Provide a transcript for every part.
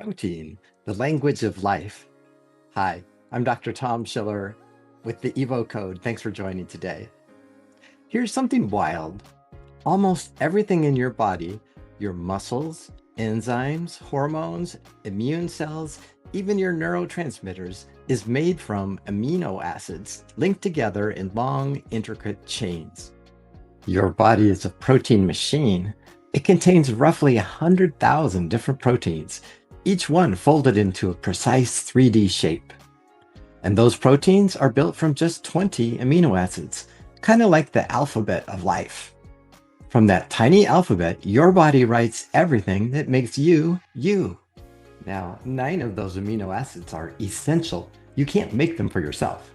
Protein, the language of life. Hi, I'm Dr. Tom Schiller with the Evo Code. Thanks for joining today. Here's something wild. Almost everything in your body, your muscles, enzymes, hormones, immune cells, even your neurotransmitters, is made from amino acids linked together in long, intricate chains. Your body is a protein machine. It contains roughly 100,000 different proteins, each one folded into a precise 3D shape. And those proteins are built from just 20 amino acids, kind of like the alphabet of life. From that tiny alphabet, your body writes everything that makes you, you. Now, 9 of those amino acids are essential. You can't make them for yourself.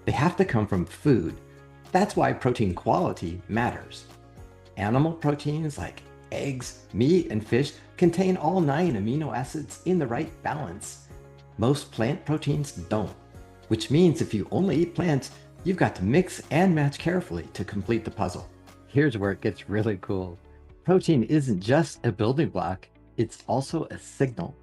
They have to come from food. That's why protein quality matters. Animal proteins like eggs, meat, and fish contain all 9 amino acids in the right balance. Most plant proteins don't, which means if you only eat plants, you've got to mix and match carefully to complete the puzzle. Here's where it gets really cool. Protein isn't just a building block, it's also a signal.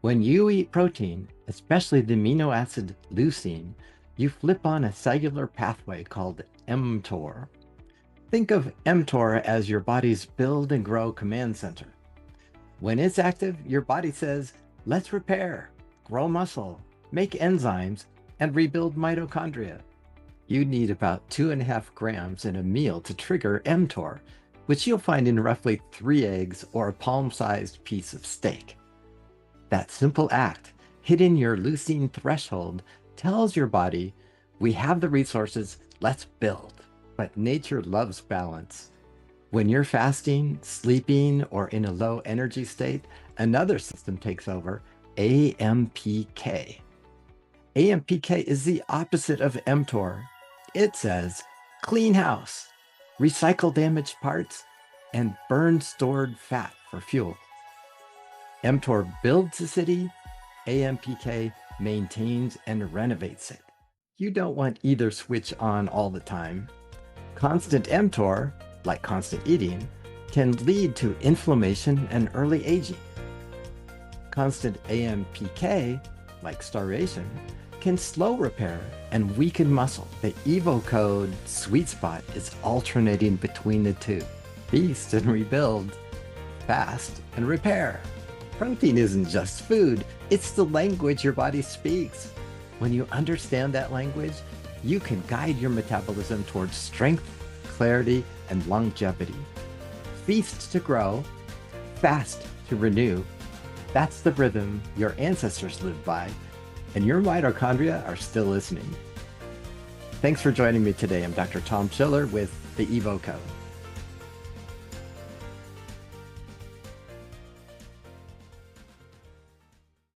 When you eat protein, especially the amino acid leucine, you flip on a cellular pathway called mTOR. Think of mTOR as your body's build and grow command center. When it's active, your body says, let's repair, grow muscle, make enzymes, and rebuild mitochondria. You need about 2.5 grams in a meal to trigger mTOR, which you'll find in roughly 3 eggs or a palm-sized piece of steak. That simple act, hitting your leucine threshold, tells your body, we have the resources, let's build. But nature loves balance. When you're fasting, sleeping, or in a low energy state, another system takes over, AMPK. AMPK is the opposite of mTOR. It says, clean house, recycle damaged parts, and burn stored fat for fuel. mTOR builds the city, AMPK maintains and renovates it. You don't want either switch on all the time. Constant mTOR, like constant eating, can lead to inflammation and early aging. Constant AMPK, like starvation, can slow repair and weaken muscle. The Evo Code sweet spot is alternating between the two. Feast and rebuild, fast and repair. Protein isn't just food, it's the language your body speaks. When you understand that language, you can guide your metabolism towards strength, clarity, and longevity. Feast to grow, fast to renew. That's the rhythm your ancestors lived by, and your mitochondria are still listening. Thanks for joining me today. I'm Dr. Tom Schiller with the Evo Code.